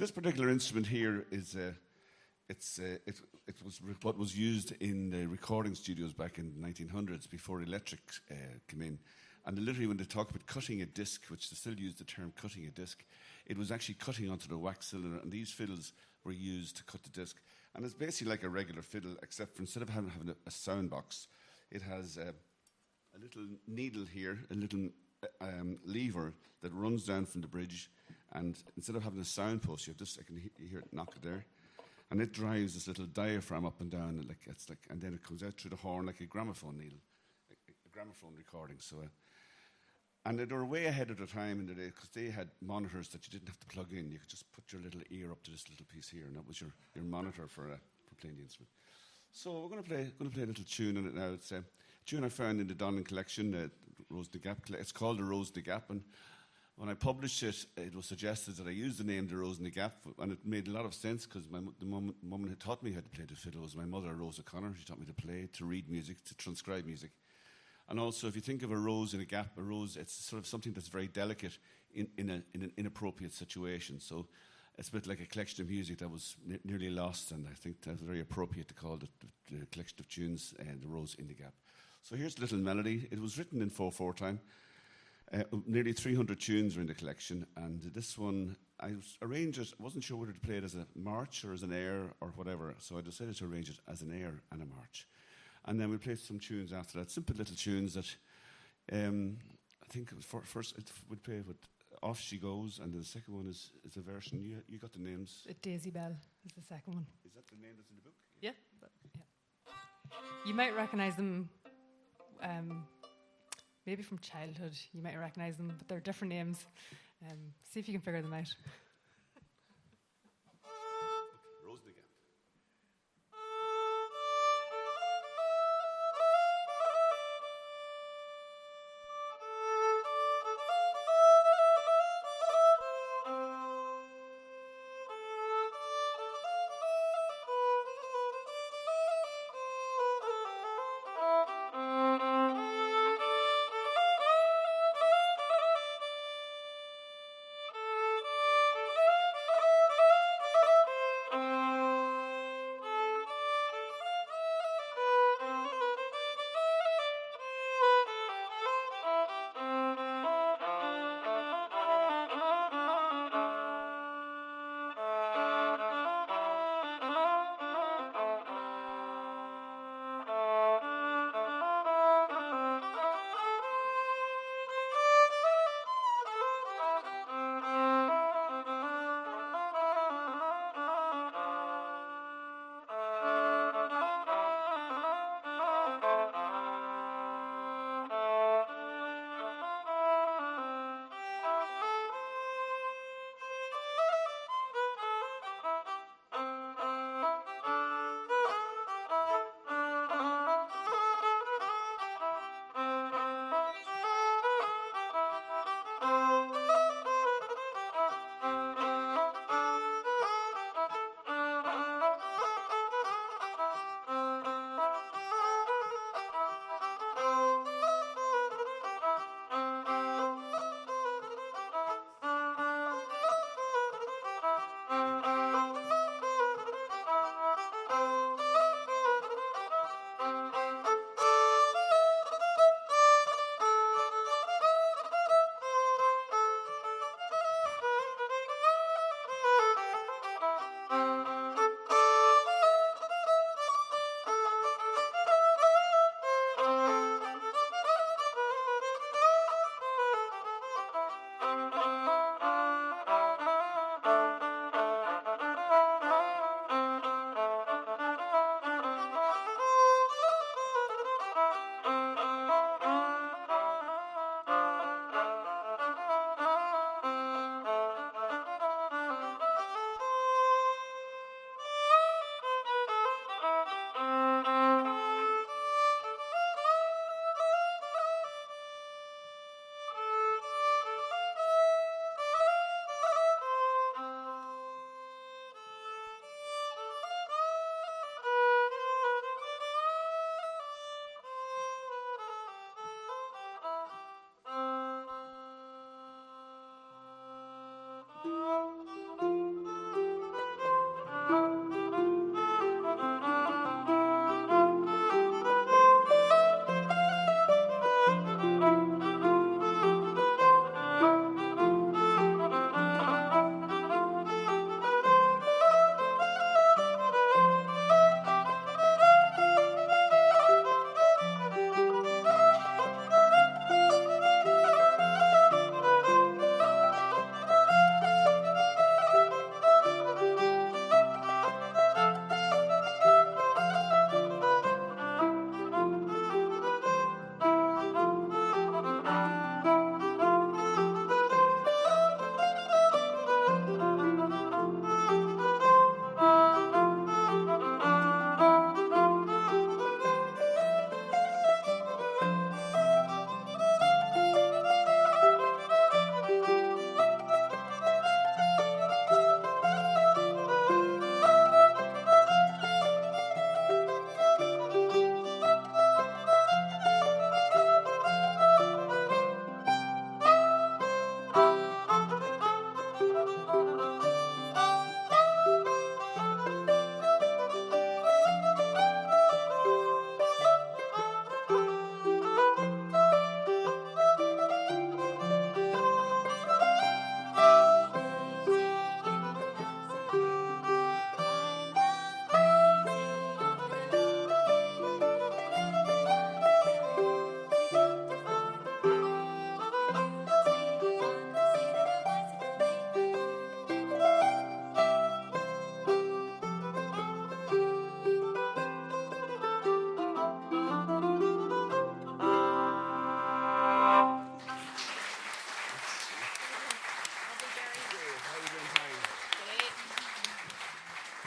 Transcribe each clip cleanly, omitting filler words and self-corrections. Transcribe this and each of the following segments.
This particular instrument here is what was used in the recording studios back in the 1900s before electric came in. And literally when they talk about cutting a disc, which they still use the term cutting a disc, it was actually cutting onto the wax cylinder, and these fiddles were used to cut the disc. And it's basically like a regular fiddle, except for instead of having a sound box, it has a little needle here, a little lever that runs down from the bridge, and instead of having a sound post, you have this. I can hear it knock it there, and it drives this little diaphragm up and down, and then it comes out through the horn like a gramophone needle, a gramophone recording. So, and they were way ahead of their time in the day because they had monitors that you didn't have to plug in. You could just put your little ear up to this little piece here, and that was your monitor for playing the instrument. So we're going to play a little tune on it now. It's a tune I found in the Donlan collection, Rose de Gap. It's called the Rose de Gap, and when I published it, it was suggested that I use the name the Rose in the Gap, and it made a lot of sense because the woman who taught me how to play the fiddle was my mother, Rose O'Connor. She taught me to play, to read music, to transcribe music. And also, if you think of a rose in a gap, a rose, it's sort of something that's very delicate in an inappropriate situation. So it's a bit like a collection of music that was nearly lost, and I think that's very appropriate to call the collection of tunes the Rose in the Gap. So here's a little melody. It was written in 4/4 time. Nearly 300 tunes are in the collection, and this one, I arranged it. I wasn't sure whether to play it as a march or as an air or whatever, so I decided to arrange it as an air and a march. And then we'll play some tunes after that, simple little tunes that I think first we'll play with Off She Goes, and the second one is a version. You got the names? Daisy Bell is the second one. Is that the name that's in the book? Yeah. You might recognise them. Maybe from childhood, you might recognise them, but they're different names. See if you can figure them out. Rose de Gap.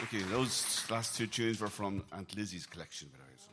Okay, those last two tunes were from Aunt Lizzie's collection, by the way. So.